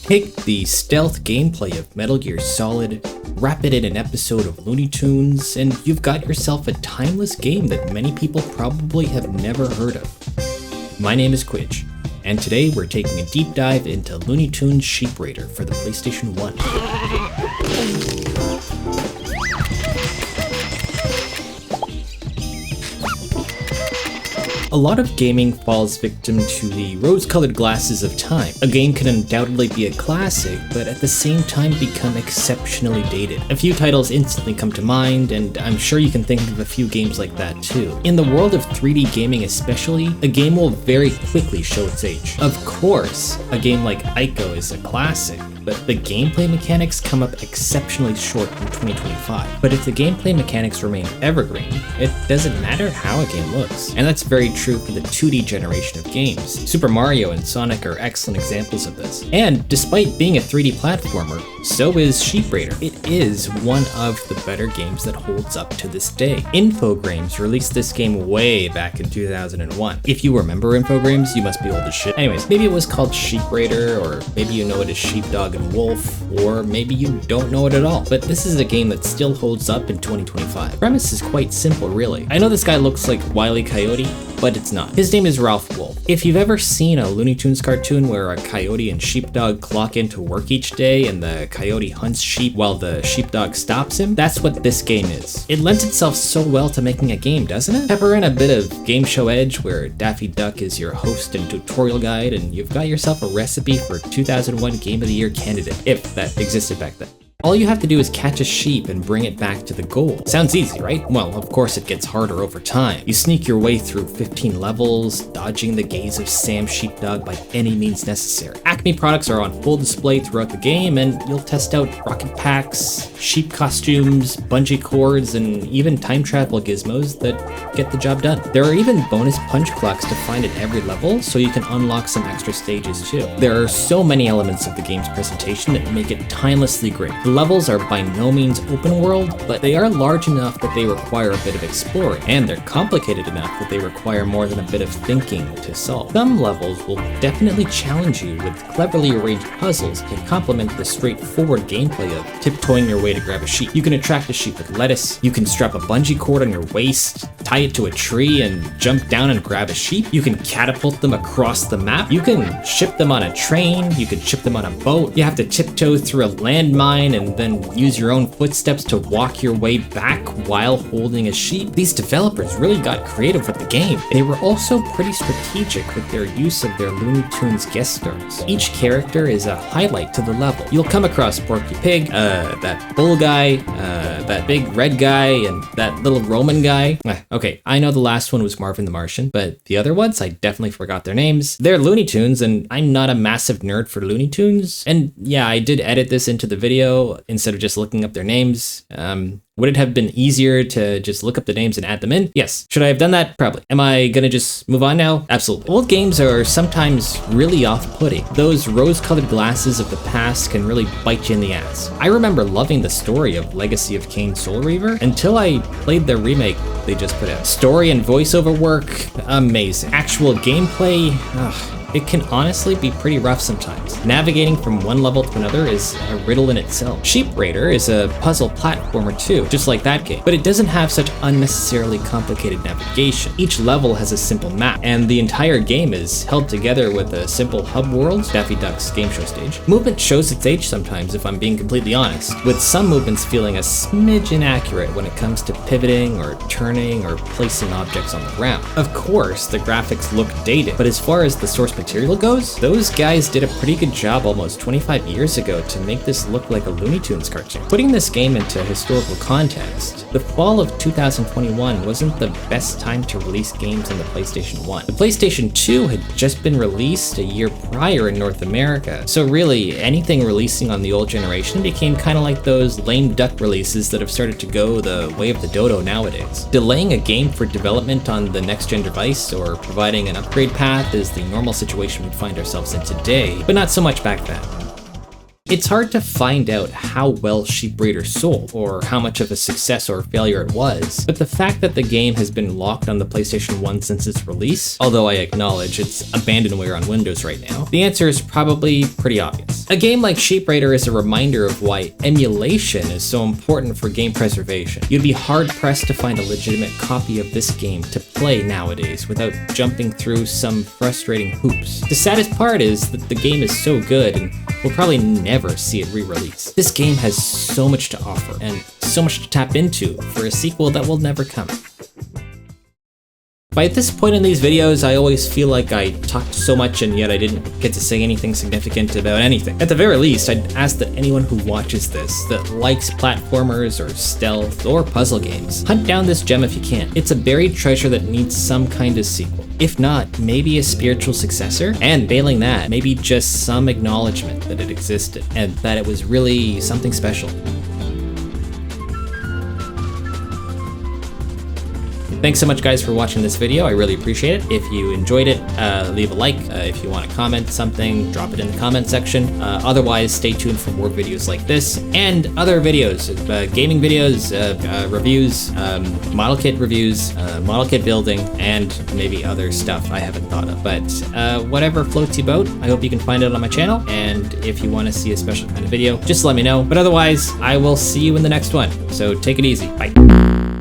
Take the stealth gameplay of Metal Gear Solid, wrap it in an episode of Looney Tunes, and you've got yourself a timeless game that many people probably have never heard of. My name is Quidge, and today we're taking a deep dive into Looney Tunes Sheep Raider for the PlayStation 1. A lot of gaming falls victim to the rose-colored glasses of time. A game can undoubtedly be a classic, but at the same time become exceptionally dated. A few titles instantly come to mind, and I'm sure you can think of a few games like that too. In the world of 3D gaming especially, a game will very quickly show its age. Of course, a game like Ico is a classic, but the gameplay mechanics come up exceptionally short in 2025. But if the gameplay mechanics remain evergreen, it doesn't matter how a game looks. And that's very true for the 2D generation of games. Super Mario and Sonic are excellent examples of this. And despite being a 3D platformer, so is Sheep Raider. It is one of the better games that holds up to this day. Infogrames released this game way back in 2001. If you remember Infogrames, you must be old as shit. Anyways, maybe it was called Sheep Raider, or maybe you know it as Sheepdog and Wolf, or maybe you don't know it at all. But this is a game that still holds up in 2025. The premise is quite simple, really. I know this guy looks like Wile E. Coyote, but it's not. His name is Ralph Wolf. If you've ever seen a Looney Tunes cartoon where a coyote and sheepdog clock into work each day and the coyote hunts sheep while the sheepdog stops him, that's what this game is. It lends itself so well to making a game, doesn't it? Pepper in a bit of game show edge where Daffy Duck is your host and tutorial guide, and you've got yourself a recipe for a 2001 Game of the Year candidate, if that existed back then. All you have to do is catch a sheep and bring it back to the goal. Sounds easy, right? Well, of course it gets harder over time. You sneak your way through 15 levels, dodging the gaze of Sam Sheepdog by any means necessary. Acme products are on full display throughout the game, and you'll test out rocket packs, sheep costumes, bungee cords, and even time travel gizmos that get the job done. There are even bonus punch clocks to find at every level, so you can unlock some extra stages too. There are so many elements of the game's presentation that make it timelessly great. The levels are by no means open world, but they are large enough that they require a bit of exploring, and they're complicated enough that they require more than a bit of thinking to solve. Some levels will definitely challenge you with cleverly arranged puzzles to complement the straightforward gameplay of tiptoeing your way to grab a sheep. You can attract a sheep with lettuce, you can strap a bungee cord on your waist, tie it to a tree, and jump down and grab a sheep. You can catapult them across the map, you can ship them on a train, you can ship them on a boat, you have to tiptoe through a landmine and then use your own footsteps to walk your way back while holding a sheep. These developers really got creative with the game. They were also pretty strategic with their use of their Looney Tunes guest stars. Each character is a highlight to the level. You'll come across Porky Pig, that bull guy, that big red guy, and that little Roman guy. Okay, I know the last one was Marvin the Martian, but the other ones, I definitely forgot their names. They're Looney Tunes, and I'm not a massive nerd for Looney Tunes. And yeah, I did edit this into the video instead of just looking up their names. Would it have been easier to just look up the names and add them in? Yes. Should I have done that? Probably. Am I gonna just move on now? Absolutely. Old games are sometimes really off-putting. Those rose-colored glasses of the past can really bite you in the ass. I remember loving the story of Legacy of Kain Soul Reaver until I played the remake they just put out. Story and voiceover work, amazing. Actual gameplay, it can honestly be pretty rough sometimes. Navigating from one level to another is a riddle in itself. Sheep Raider is a puzzle platformer too, just like that game, but it doesn't have such unnecessarily complicated navigation. Each level has a simple map, and the entire game is held together with a simple hub world, Daffy Duck's game show stage. Movement shows its age sometimes, if I'm being completely honest, with some movements feeling a smidge inaccurate when it comes to pivoting or turning or placing objects on the ground. Of course, the graphics look dated, but as far as the source material goes, those guys did a pretty good job almost 25 years ago to make this look like a Looney Tunes cartoon. Putting this game into historical context, the fall of 2021 wasn't the best time to release games on the PlayStation 1. The PlayStation 2 had just been released a year prior in North America, so really anything releasing on the old generation became kind of like those lame duck releases that have started to go the way of the dodo nowadays. Delaying a game for development on the next-gen device or providing an upgrade path is the normal situation we'd find ourselves in today, but not so much back then. It's hard to find out how well Sheep Raider sold, or how much of a success or failure it was, but the fact that the game has been locked on the PlayStation 1 since its release, although I acknowledge it's abandonware on Windows right now, the answer is probably pretty obvious. A game like Sheep Raider is a reminder of why emulation is so important for game preservation. You'd be hard-pressed to find a legitimate copy of this game to play nowadays without jumping through some frustrating hoops. The saddest part is that the game is so good and we'll probably never see it re-released. This game has so much to offer and so much to tap into for a sequel that will never come. By this point in these videos, I always feel like I talked so much and yet I didn't get to say anything significant about anything. At the very least, I'd ask that anyone who watches this that likes platformers or stealth or puzzle games, hunt down this gem if you can. It's a buried treasure that needs some kind of sequel. If not, maybe a spiritual successor, and failing that, maybe just some acknowledgement that it existed and that it was really something special. Thanks so much, guys, for watching this video. I really appreciate it. If you enjoyed it, leave a like. If you want to comment something, drop it in the comment section. Otherwise, stay tuned for more videos like this and other videos, gaming videos, reviews, model kit reviews, model kit building, and maybe other stuff I haven't thought of. But whatever floats your boat, I hope you can find it on my channel. And if you want to see a special kind of video, just let me know. But otherwise, I will see you in the next one. So take it easy. Bye.